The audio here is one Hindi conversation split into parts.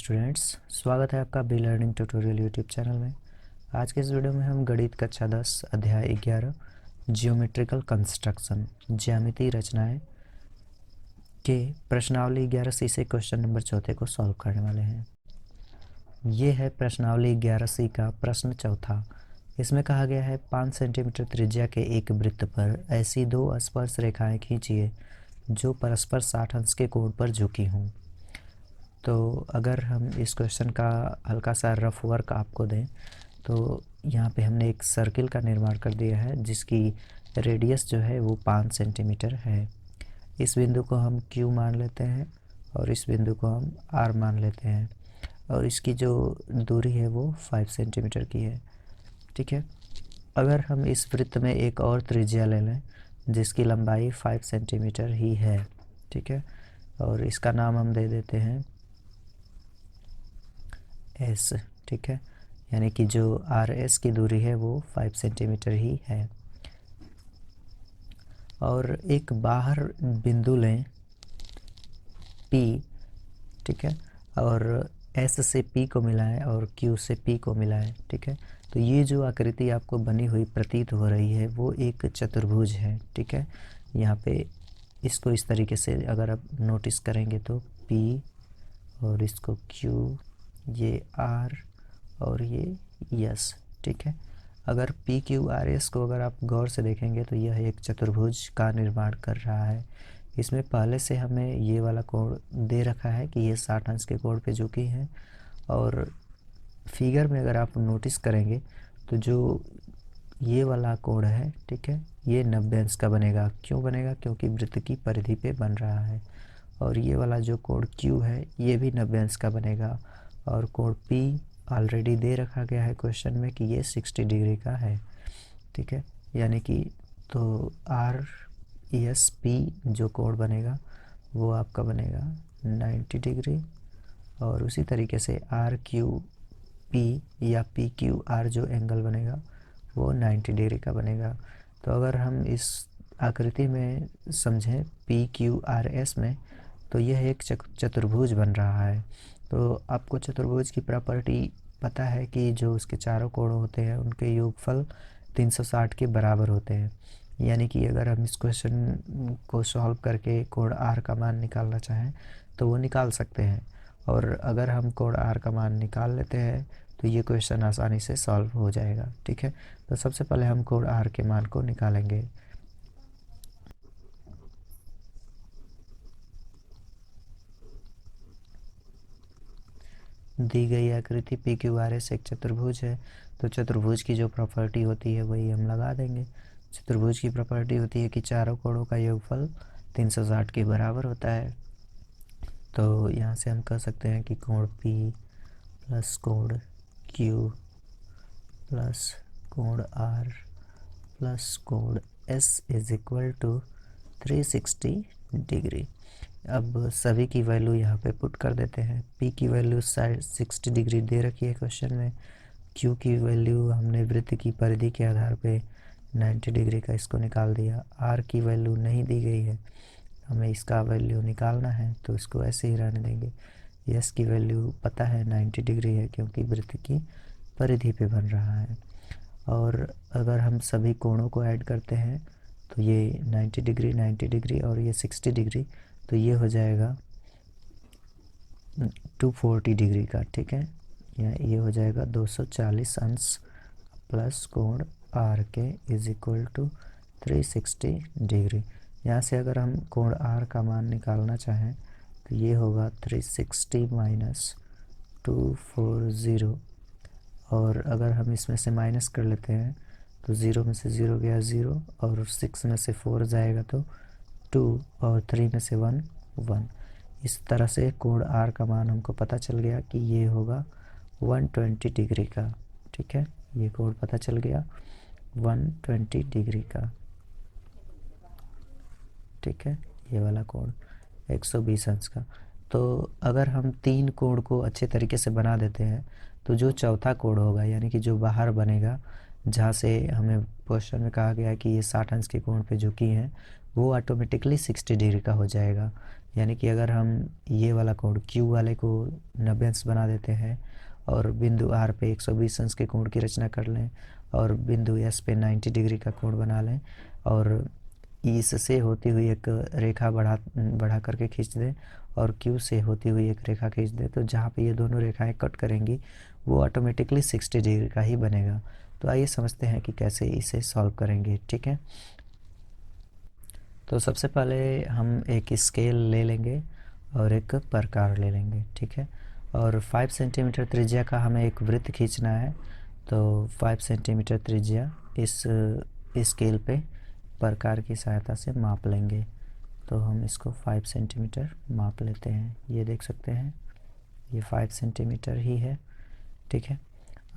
स्टूडेंट्स, स्वागत है आपका be learning tutorial YouTube channel में। आज के इस वीडियो में हम गणित कक्षा 10 अध्याय 11 जियोमेट्रिकल कंस्ट्रक्शन ज्यामितीय रचनाएं के प्रश्नावली 11C से क्वेश्चन नंबर 4 को सॉल्व करने वाले हैं। ये है प्रश्नावली 11C का प्रश्न चौथा। इसमें कहा गया है 5 सेंटीमीटर त्रिज्या के एक वृत्त पर ऐसी दो स्पर्श रेखाएं खींचिए जो परस्पर 60 अंश के कोण पर झुकी हों। तो अगर हम इस क्वेश्चन का हल्का सा रफ वर्क आपको दें तो यहाँ पे हमने एक सर्किल का निर्माण कर दिया है जिसकी रेडियस जो है वो 5 सेंटीमीटर है। इस बिंदु को हम Q मान लेते हैं और इस बिंदु को हम R मान लेते हैं और इसकी जो दूरी है वो 5 सेंटीमीटर की है। ठीक है, अगर हम इस वृत्त में एक और त्रिज्या ले लें जिसकी लंबाई 5 सेंटीमीटर ही है, ठीक है, और इसका नाम हम दे देते हैं S। ठीक है, यानी कि जो RS की दूरी है वो 5 सेंटीमीटर ही है। और एक बाहर बिंदु लें P, ठीक है, और S से P को मिलाएं और Q से P को मिलाएं। ठीक है, तो ये जो आकृति आपको बनी हुई प्रतीत हो रही है वो एक चतुर्भुज है। ठीक है, यहाँ पे इसको इस तरीके से अगर आप नोटिस करेंगे तो P और इसको Q, ये R और ये S। ठीक है, अगर PQRS को अगर आप गौर से देखेंगे तो यह एक चतुर्भुज का निर्माण कर रहा है। इसमें पहले से हमें ये वाला कोण दे रखा है कि ये 60 अंश के कोण पे झुकी है और फिगर में अगर आप नोटिस करेंगे तो जो ये वाला कोण है, ठीक है, ये 90 अंश का बनेगा। क्यों बनेगा? क्योंकि वृत्त की परिधि पे बन रहा है। और ये वाला जो कोण Q है ये भी 90 अंश का बनेगा और कोण P ऑलरेडी दे रखा गया है क्वेश्चन में कि ये 60 डिग्री का है। ठीक है, यानी कि तो RESP जो कोण बनेगा वो आपका बनेगा 90 डिग्री और उसी तरीके से RQP या PQR जो एंगल बनेगा वो 90 डिग्री का बनेगा। तो अगर हम इस आकृति में समझें PQRS में तो यह एक चतुर्भुज बन रहा है। तो आपको चतुर्भुज की प्रॉपर्टी पता है कि जो उसके चारों कोण होते हैं उनके योगफल 360 के बराबर होते हैं। यानी कि अगर हम इस क्वेश्चन को सॉल्व करके कोण R का मान निकालना चाहें तो वो निकाल सकते हैं और अगर हम कोण R का मान निकाल लेते हैं तो ये क्वेश्चन आसानी से सॉल्व हो जाएगा। ठीक है, तो सबसे पहले हम कोण R के मान को निकालेंगे। दी गई आकृति PQRS एक चतुर्भुज है, तो चतुर्भुज की जो प्रॉपर्टी होती है वही हम लगा देंगे। चतुर्भुज की प्रॉपर्टी होती है कि चारों कोणों का योगफल 360 के बराबर होता है। तो यहाँ से हम कह सकते हैं कि कोण P प्लस कोण Q प्लस कोण R प्लस कोण S is equal to 360 degree. अब सभी की वैल्यू यहाँ पे पुट कर देते हैं। P की वैल्यू 60 डिग्री दे रखी है क्वेश्चन में। Q की वैल्यू हमने वृत्त की परिधि के आधार पे 90 डिग्री का इसको निकाल दिया। R की वैल्यू नहीं दी गई है, हमें इसका वैल्यू निकालना है तो इसको ऐसे ही रहने देंगे। S की वैल्यू पता है 90 डिग्री है क्योंकि वृत्त की परिधि पे बन रहा है। और अगर हम सभी कोणों को ऐड करते हैं तो ये 90 डिग्री और ये 60 डिग्री, तो ये हो जाएगा 240 डिग्री का। ठीक है, या ये हो जाएगा 240 अंश प्लस कोण R के इज इक्वल टू 360 डिग्री। यहाँ से अगर हम कोण R का मान निकालना चाहें तो ये होगा 360 माइनस 240 और अगर हम इसमें से माइनस कर लेते हैं तो 0 में से 0 गया 0 और 6 में से 4 जाएगा तो 2 और 3 में से 1 1। इस तरह से कोण R का मान हमको पता चल गया कि ये होगा 120 डिग्री का। ठीक है, ये कोण पता चल गया 120 डिग्री का। ठीक है, ये वाला कोण 120 अंश का। तो अगर हम तीन कोण को अच्छे तरीके से बना देते हैं तो जो चौथा कोण होगा यानी कि जो बाहर बनेगा, जहाँ से हमें क्वेश्चन में कहा गया है कि ये 60 अंश के कोण पे झुकी हैं, वो ऑटोमेटिकली 60 डिग्री का हो जाएगा। यानी कि अगर हम ये वाला कोण क्यू वाले को 90 अंश बना देते हैं और बिंदु आर पे 120 अंश के कोण की रचना कर लें और बिंदु एस पे 90 डिग्री का कोण बना लें और इससे होती हुई एक रेखा बढ़ा करके खींच दें और क्यू से होती हुई एक रेखा खींच दें, तो जहाँ पे ये दोनों रेखाएं कट करेंगी वो ऑटोमेटिकली 60 डिग्री का ही बनेगा। तो आइए समझते हैं कि कैसे इसे सॉल्व करेंगे। ठीक है, तो सबसे पहले हम एक स्केल ले लेंगे और एक प्रकार ले लेंगे। ठीक है, और 5 सेंटीमीटर त्रिज्या का हमें एक वृत्त खींचना है, तो 5 सेंटीमीटर त्रिज्या इस स्केल पे प्रकार की सहायता से माप लेंगे। तो हम इसको 5 सेंटीमीटर माप लेते हैं। ये देख सकते हैं ये 5 सेंटीमीटर ही है। ठीक है,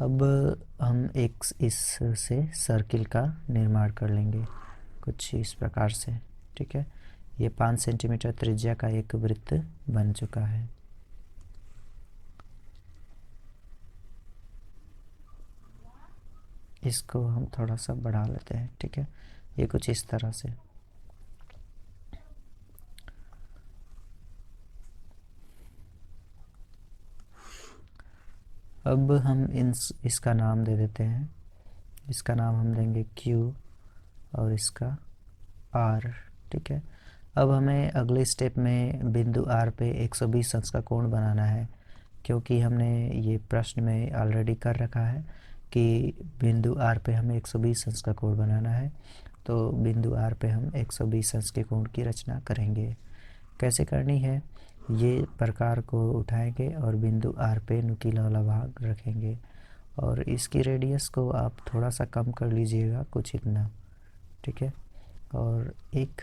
अब हम एक इससे सर्किल का निर्माण कर लेंगे कुछ इस प्रकार से। ठीक है, ये 5 सेंटीमीटर त्रिज्या का एक वृत्त बन चुका है। इसको हम थोड़ा सा बढ़ा लेते हैं। ठीक है, ये कुछ इस तरह से। अब हम इसका नाम दे देते हैं। इसका नाम हम देंगे Q और इसका R। ठीक है, अब हमें अगले स्टेप में बिंदु R पे 120 अंश का कोण बनाना है, क्योंकि हमने ये प्रश्न में ऑलरेडी कर रखा है कि बिंदु R पे हमें 120 अंश का कोण बनाना है। तो बिंदु R पे हम 120 अंश के कोण की रचना करेंगे। कैसे करनी है, ये प्रकार को उठाएंगे और बिंदु R पे नुकीला वाला भाग रखेंगे और इसकी रेडियस को आप थोड़ा सा कम कर लीजिएगा, कुछ इतना। ठीक है, और एक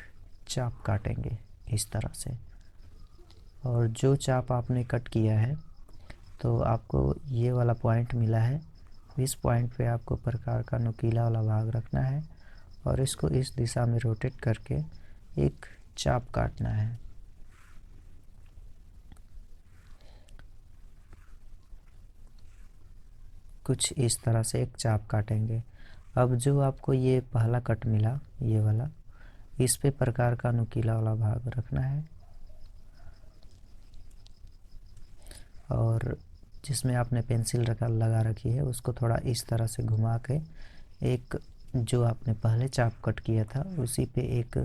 चाप काटेंगे इस तरह से, और जो चाप आपने कट किया है तो आपको ये वाला पॉइंट मिला है। इस पॉइंट पे आपको प्रकार का नुकीला वाला भाग रखना है और इसको इस दिशा में रोटेट करके एक चाप काटना है। कुछ इस तरह से एक चाप काटेंगे। अब जो आपको ये पहला कट मिला, ये वाला, इस पे प्रकार का नुकीला वाला भाग रखना है और जिसमें आपने पेंसिल लगा रखी है उसको थोड़ा इस तरह से घुमा के एक जो आपने पहले चाप कट किया था उसी पे एक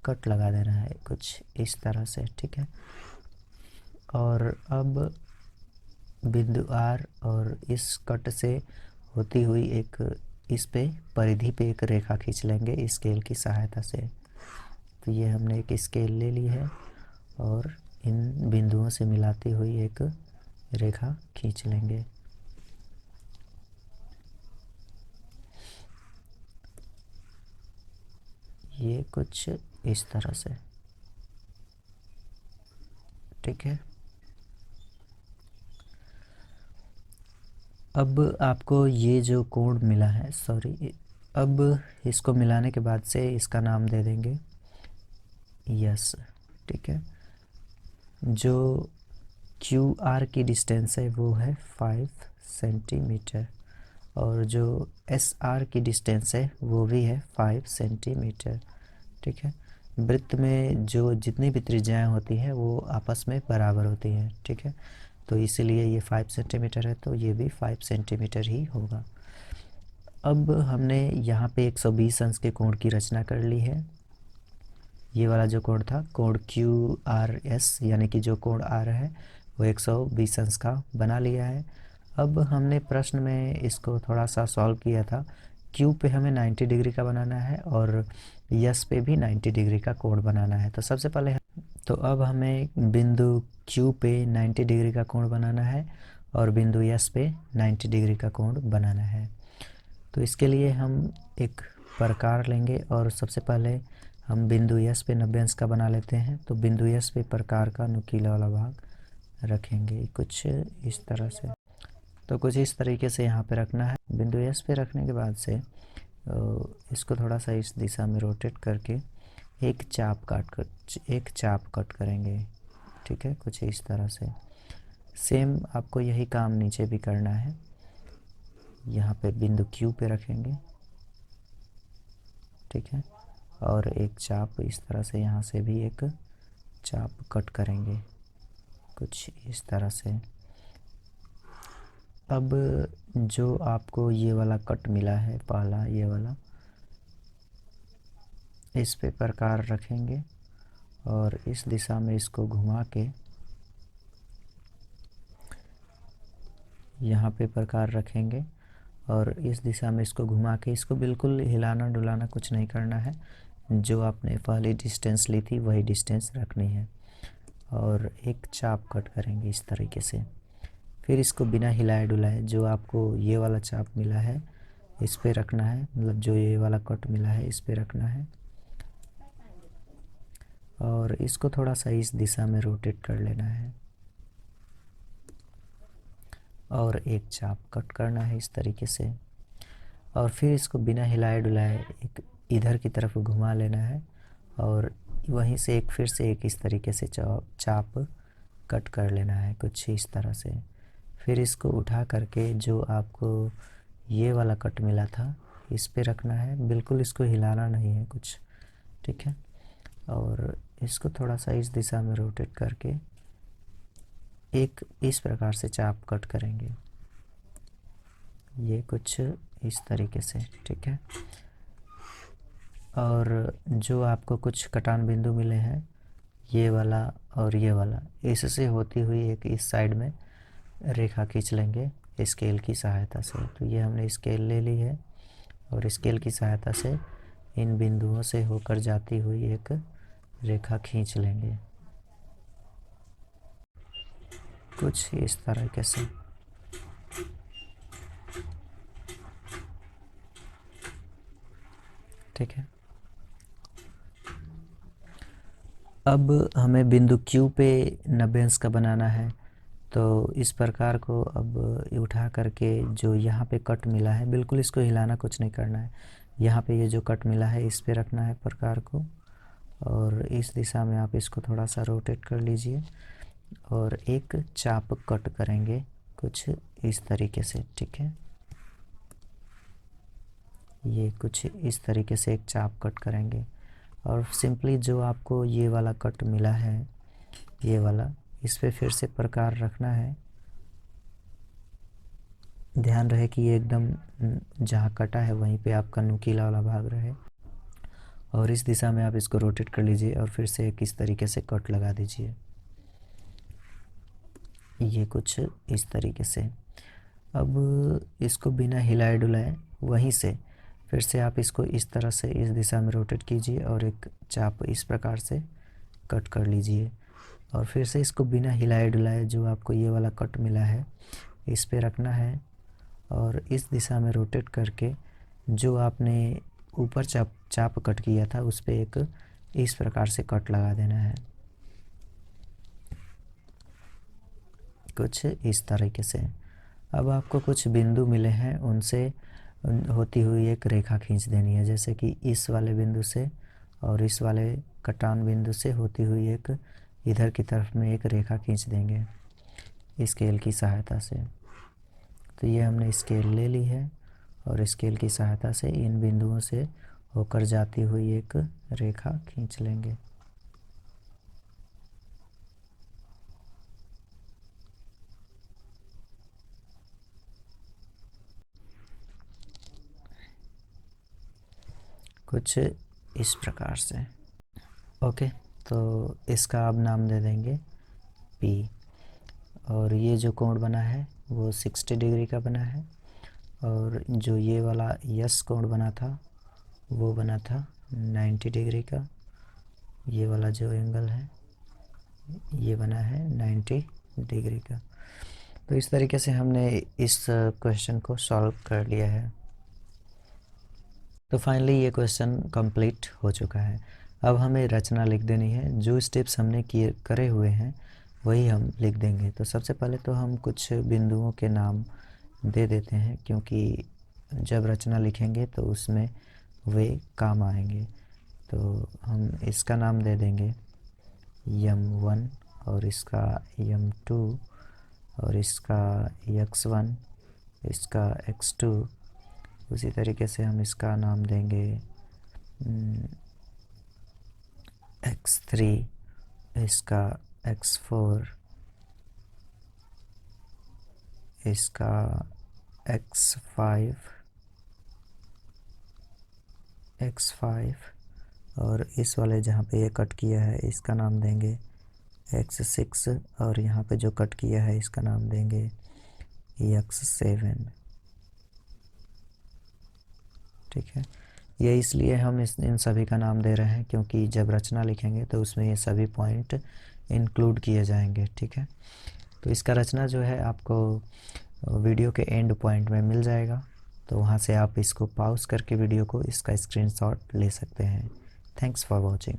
कट लगा देना है, कुछ इस तरह से। ठीक है, और अब बिंदु R और इस कट से होती हुई एक इस पे परिधि पे एक रेखा खींच लेंगे स्केल की सहायता से। तो ये हमने एक स्केल ले ली है और इन बिंदुओं से मिलाती हुई एक रेखा खींच लेंगे। ये कुछ इस तरह से। ठीक है, अब आपको ये जो कोण मिला है, सॉरी, अब इसको मिलाने के बाद से इसका नाम दे देंगे यस। ठीक है, जो QR की डिस्टेंस है वो है 5 सेंटीमीटर और जो SR की डिस्टेंस है वो भी है 5 सेंटीमीटर। ठीक है, वृत्त में जो जितनी भी त्रिज्याएं होती हैं वो आपस में बराबर होती हैं। ठीक है, तो इसीलिए ये 5 सेंटीमीटर है तो ये भी 5 सेंटीमीटर ही होगा। अब हमने यहाँ पे 120 अंश के कोण की रचना कर ली है। ये वाला जो कोण था कोण QRS यानी कि जो कोण R है वो 120 अंश का बना लिया है। अब हमने प्रश्न में इसको थोड़ा सा सॉल्व किया था। Q पे हमें 90 डिग्री का बनाना है और S पे भी 90 डिग्री का कोण बनाना है। तो सबसे पहले तो अब हमें बिंदु Q पे 90 डिग्री का कोण बनाना है और बिंदु S पे 90 डिग्री का कोण बनाना है। तो इसके लिए हम एक प्रकार लेंगे और सबसे पहले हम बिंदु S पे 90 अंश का बना लेते हैं। तो बिंदु S पे प्रकार का नुकीला वाला भाग रखेंगे कुछ इस तरह से। तो कुछ इस तरीके से यहाँ पे रखना है। बिंदु S पे रखने के बाद से इसको थोड़ा सा इस दिशा में रोटेट करके एक चाप कट करेंगे। ठीक है, कुछ इस तरह से। सेम आपको यही काम नीचे भी करना है। यहाँ पे बिंदु Q पे रखेंगे, ठीक है, और एक चाप इस तरह से यहाँ से भी एक चाप कट करेंगे कुछ इस तरह से। अब जो आपको ये वाला कट मिला है पहला, ये वाला, इस पे प्रकार रखेंगे और इस दिशा में इसको घुमा के यहाँ पे प्रकार रखेंगे और इस दिशा में इसको घुमा के इसको बिल्कुल हिलाना डुलाना कुछ नहीं करना है। जो आपने पहले डिस्टेंस ली थी वही डिस्टेंस रखनी है और एक चाप कट करेंगे इस तरीके से। फिर इसको बिना हिलाए डुलाए जो आपको ये वाला चाप मिला है इस पे रखना है, मतलब जो ये वाला कट मिला है इस पे रखना है और इसको थोड़ा सा इस दिशा में रोटेट कर लेना है और एक चाप कट करना है इस तरीके से। और फिर इसको बिना हिलाए डुलाए एक इधर की तरफ घुमा लेना है और वहीं से एक फिर से एक इस तरीके से चाप कट कर लेना है कुछ इस तरह से। फिर इसको उठा करके जो आपको ये वाला कट मिला था इस पे रखना है, बिल्कुल इसको हिलाना नहीं है कुछ, ठीक है। और इसको थोड़ा सा इस दिशा में रोटेट करके एक इस प्रकार से चाप कट करेंगे, ये कुछ इस तरीके से, ठीक है। और जो आपको कुछ कटान बिंदु मिले हैं ये वाला और ये वाला, इससे होती हुई एक इस साइड में रेखा खींच लेंगे स्केल की सहायता से। तो ये हमने स्केल ले ली है और स्केल की सहायता से इन बिंदुओं से होकर जाती हुई एक रेखा खींच लेंगे कुछ इस तरीके से। ठीक है, अब हमें बिंदु Q पे 90 अंश का बनाना है। तो इस प्रकार को अब उठा करके जो यहाँ पे कट मिला है बिल्कुल इसको हिलाना कुछ नहीं करना है। यहाँ पे ये जो कट मिला है इस पे रखना है प्रकार को और इस दिशा में आप इसको थोड़ा सा रोटेट कर लीजिए और एक चाप कट करेंगे कुछ इस तरीके से, ठीक है। ये कुछ इस तरीके से एक चाप कट करेंगे और सिंपली जो आपको ये वाला कट मिला है ये वाला, इस पे फिर से प्रकार रखना है। ध्यान रहे कि ये एकदम जहाँ कटा है वहीं पे आपका नुकीला वाला भाग रहे और इस दिशा में आप इसको रोटेट कर लीजिए और फिर से एक इस तरीके से कट लगा दीजिए, ये कुछ इस तरीके से। अब इसको बिना हिलाए डुलाए वहीं से फिर से आप इसको इस तरह से इस दिशा में रोटेट कीजिए और एक चाप इस प्रकार से कट कर लीजिए और फिर से इसको बिना हिलाए डुलाए जो आपको ये वाला कट मिला है इस पे रखना है और इस दिशा में रोटेट करके जो आपने ऊपर चाप कट किया था उस पे एक इस प्रकार से कट लगा देना है कुछ इस तरीके से। अब आपको कुछ बिंदु मिले हैं उनसे होती हुई एक रेखा खींच देनी है, जैसे कि इस वाले बिंदु से और इस वाले कटान बिंदु से होती हुई एक इधर की तरफ में एक रेखा खींच देंगे स्केल की सहायता से। तो ये हमने स्केल ले ली है और स्केल की सहायता से इन बिंदुओं से होकर जाती हुई एक रेखा खींच लेंगे। कुछ इस प्रकार से, ओके। तो इसका अब नाम दे देंगे P और ये जो कोण बना है वो 60 डिग्री का बना है और जो ये वाला यस कोण बना था वो बना था 90 डिग्री का। ये वाला जो एंगल है ये बना है 90 डिग्री का। तो इस तरीके से हमने इस क्वेश्चन को सॉल्व कर लिया है। तो फाइनली ये क्वेश्चन कंप्लीट हो चुका है। अब हमें रचना लिख देनी है, जो स्टेप्स हमने किए करे हुए हैं वही हम लिख देंगे। तो सबसे पहले तो हम कुछ बिंदुओं के नाम दे देते हैं क्योंकि जब रचना लिखेंगे तो उसमें वे काम आएंगे। तो हम इसका नाम दे देंगे m1 और इसका m2 और इसका x1 इसका x2, उसी तरीके से हम इसका नाम देंगे x3, इसका x4, इसका x5, और इस वाले जहाँ पे ये कट किया है इसका नाम देंगे x6, और यहाँ पे जो कट किया है इसका नाम देंगे x7। ठीक है, ये इसलिए हम इन सभी का नाम दे रहे हैं क्योंकि जब रचना लिखेंगे तो उसमें ये सभी पॉइंट इंक्लूड किए जाएंगे। ठीक है, तो इसका रचना जो है आपको वीडियो के एंड पॉइंट में मिल जाएगा, तो वहाँ से आप इसको पॉज करके वीडियो को इसका स्क्रीनशॉट ले सकते हैं। Thanks for watching.